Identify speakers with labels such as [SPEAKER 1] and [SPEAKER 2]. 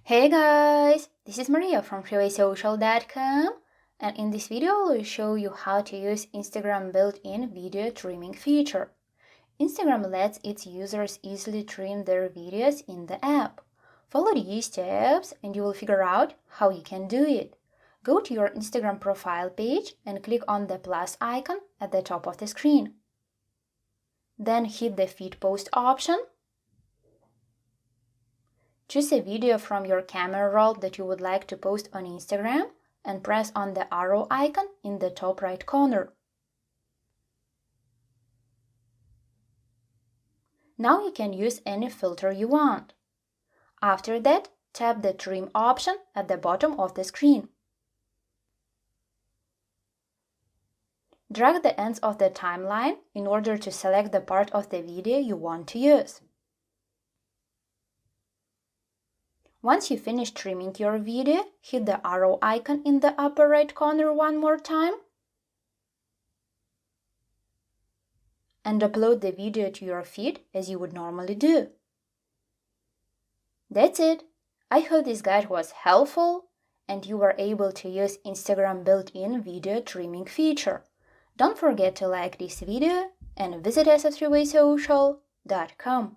[SPEAKER 1] Hey guys, this is Maria from freewaysocial.com, and in this video I will show you how to use Instagram built-in video trimming feature. Instagram lets its users easily trim their videos in the app. Follow these steps and you will figure out how you can do it. Go to your Instagram profile page and click on the plus icon at the top of the screen. Then hit the feed post option. Choose a video from your camera roll that you would like to post on Instagram and press on the arrow icon in the top right corner. Now you can use any filter you want. After that, tap the trim option at the bottom of the screen. Drag the ends of the timeline in order to select the part of the video you want to use. Once you finish trimming your video, hit the arrow icon in the upper right corner one more time and upload the video to your feed as you would normally do. That's it! I hope this guide was helpful and you were able to use Instagram built-in video trimming feature. Don't forget to like this video and visit us at freewaysocial.com.